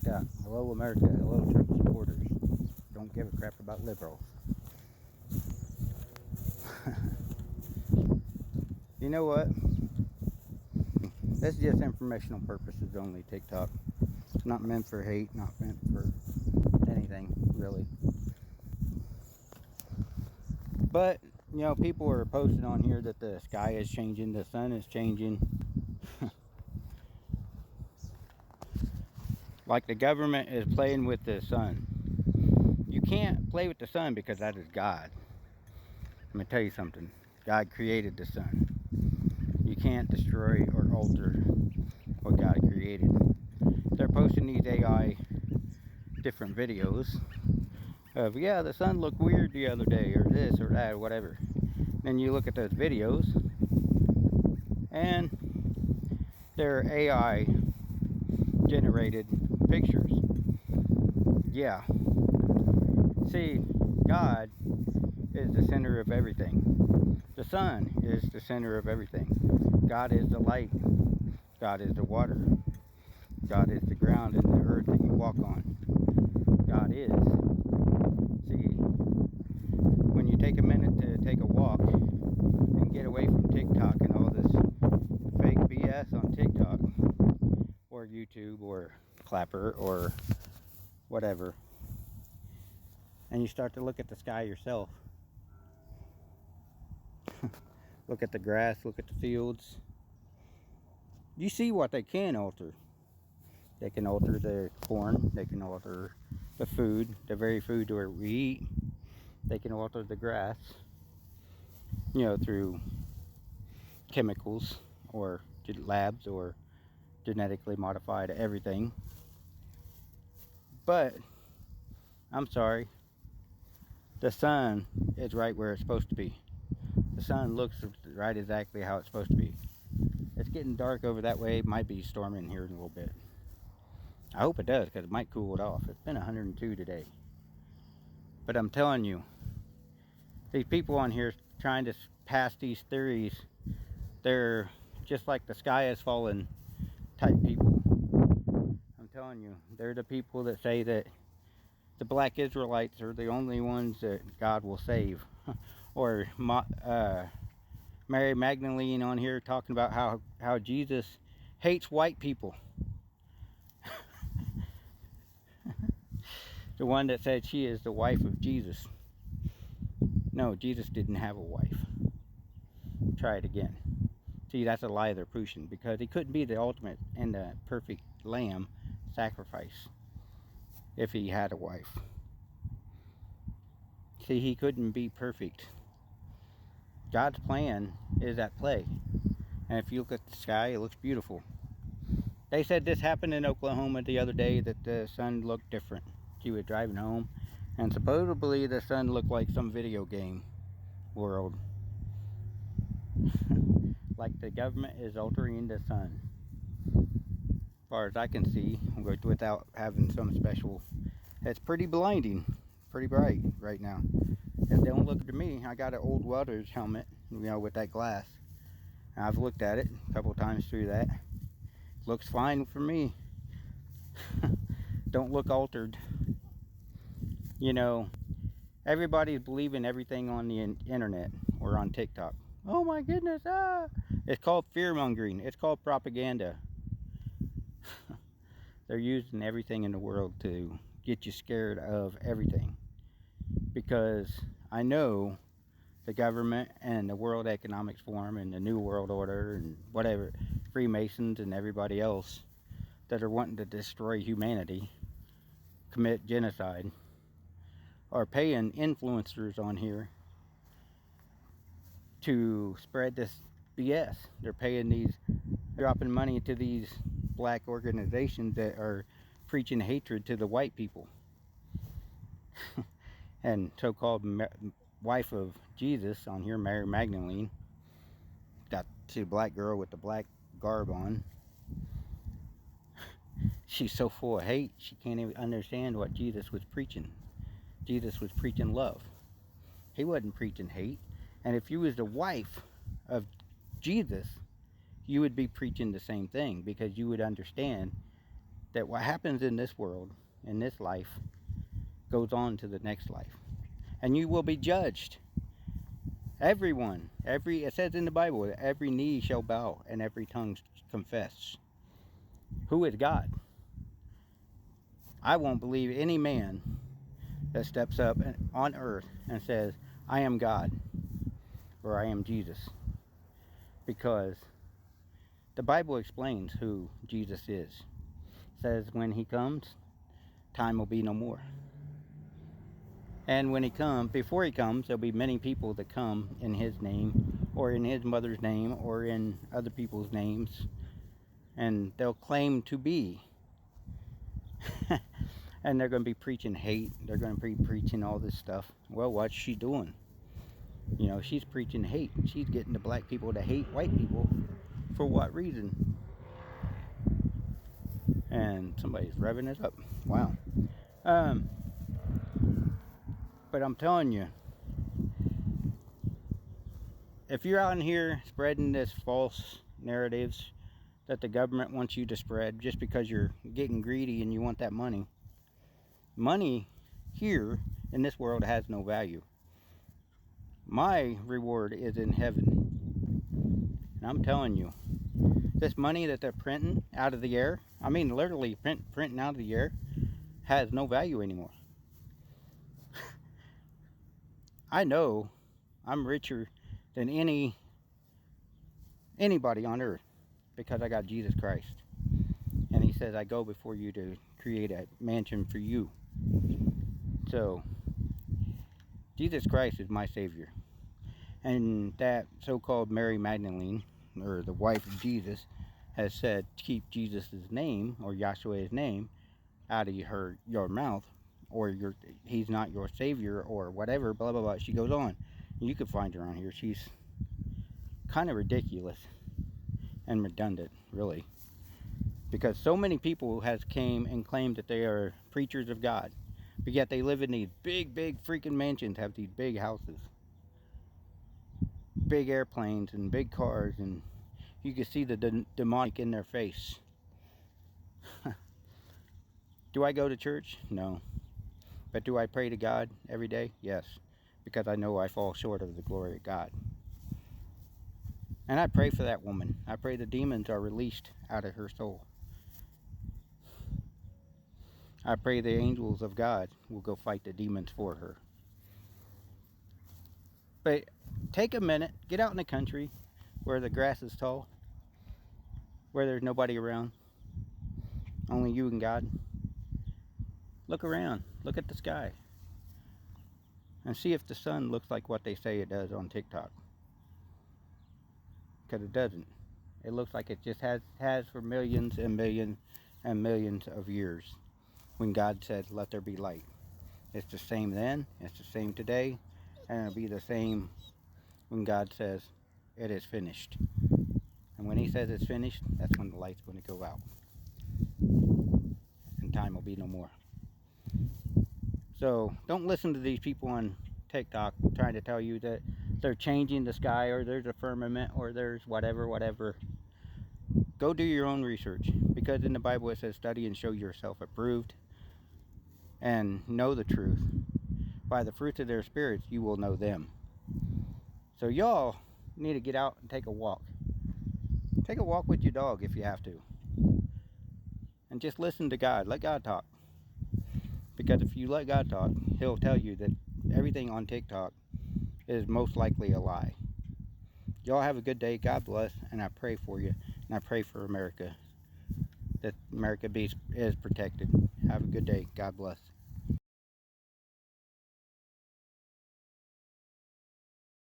Scott. Hello, America. Hello, Trump supporters. Don't give a crap about liberals. You know what? This is just informational purposes only, TikTok. It's not meant for hate, not meant for anything, really. But, you know, people are posting on here that the sky is changing, the sun is changing. Like the government is playing with the sun. You can't play with the sun because that is God. Let me tell you something. God created the sun. You can't destroy or alter what God created. They're posting these AI different videos of, yeah, the sun looked weird the other day, or this or that, or whatever. Then you look at those videos, and they're AI generated pictures. Yeah. See, God is the center of everything. The sun is the center of everything. God is the light. God is the water. God is the ground and the earth that you walk on. God is. See, when you take a minute to take a walk and get away from TikTok and all this fake BS on TikTok or YouTube or Clapper or whatever, and you start to look at the sky yourself, look at the grass, look at the fields, you see what they can alter. They can alter the corn, they can alter the food, the very food where we eat. They can alter the grass, you know, through chemicals or labs or genetically modified everything. But I'm sorry, the sun is right where it's supposed to be. The sun looks right exactly how it's supposed to be. It's getting dark over that way. It might be storming here in a little bit. I hope it does, because it might cool it off. It's been 102 today. But I'm telling you, these people on here trying to pass these theories, they're just like the sky is falling type people. I'm telling you, they're the people that say that the black Israelites are the only ones that God will save. Or Mary Magdalene on here talking about how Jesus hates white people. The one that said she is the wife of Jesus. No, Jesus didn't have a wife. Try it again. See, that's a lie they're pushing, because he couldn't be the ultimate and the perfect lamb sacrifice if he had a wife. See, he couldn't be perfect. God's plan is at play. And if you look at the sky, it looks beautiful. They said this happened in Oklahoma the other day, that the sun looked different. She was driving home, and supposedly the sun looked like some video game world. Like the government is altering the sun. As far as I can see, without having some special, it's pretty blinding, pretty bright right now. It don't look to me. I got an old welder's helmet, you know, with that glass. I've looked at it a couple times through that. Looks fine for me. Don't look altered. You know, everybody's believing everything on the internet or on TikTok. Oh my goodness, It's called fear-mongering. It's called propaganda. They're using everything in the world to get you scared of everything. Because I know the government and the World Economic Forum and the New World Order and whatever, Freemasons and everybody else that are wanting to destroy humanity, commit genocide, are paying influencers on here to spread this BS. They're paying these, dropping money to these black organizations that are preaching hatred to the white people. And so-called wife of Jesus on here, Mary Magdalene, got the black girl with the black garb on. She's so full of hate, she can't even understand what Jesus was preaching. Jesus was preaching love. He wasn't preaching hate. And if you was the wife of Jesus, you would be preaching the same thing, because you would understand that what happens in this world, in this life, goes on to the next life. And you will be judged. Everyone, it says in the Bible, that every knee shall bow and every tongue confess. Who is God? I won't believe any man that steps up on earth and says, I am God, or I am Jesus. Because the Bible explains who Jesus is. It says when he comes, time will be no more. And when he comes, before he comes, there'll be many people that come in his name, or in his mother's name, or in other people's names, and they'll claim to be. And they're going to be preaching hate. They're going to be preaching all this stuff. Well, what's she doing? You know, she's preaching hate. She's getting the black people to hate white people. For what reason? And somebody's revving it up. Wow. But I'm telling you, if you're out in here spreading this false narratives that the government wants you to spread just because you're getting greedy and you want that money, money here in this world has no value. My reward is in heaven. And I'm telling you, this money that they're printing out of the air, I mean literally printing out of the air, has no value anymore. I know I'm richer than anybody on earth because I got Jesus Christ. And he says, I go before you to create a mansion for you. So, Jesus Christ is my Savior. And that so-called Mary Magdalene, or the wife of Jesus, has said, keep Jesus' name, or Yahshua's name, out of your mouth, or he's not your Savior, or whatever, blah, blah, blah. She goes on. You can find her on here. She's kind of ridiculous and redundant, really. Because so many people has came and claimed that they are preachers of God. But yet they live in these big, big freaking mansions, have these big houses. Big airplanes and big cars, and you can see the demonic in their face. Do I go to church? No. But do I pray to God every day? Yes. Because I know I fall short of the glory of God. And I pray for that woman. I pray the demons are released out of her soul. I pray the angels of God will go fight the demons for her. But take a minute, get out in the country where the grass is tall, where there's nobody around, only you and God. Look around, look at the sky, and see if the sun looks like what they say it does on TikTok. Because it doesn't. It looks like it just has for millions and millions and millions of years. When God said, let there be light. It's the same then, it's the same today, and it'll be the same when God says, it is finished. And when he says it's finished, that's when the light's going to go out. And time will be no more. So, don't listen to these people on TikTok trying to tell you that they're changing the sky, or there's a firmament, or there's whatever. Go do your own research. Because in the Bible it says, study and show yourself approved. And know the truth. By the fruits of their spirits, you will know them. So y'all need to get out and take a walk. Take a walk with your dog if you have to. And just listen to God. Let God talk. Because if you let God talk, he'll tell you that everything on TikTok is most likely a lie. Y'all have a good day. God bless. And I pray for you. And I pray for America. That America is protected. Have a good day. God bless.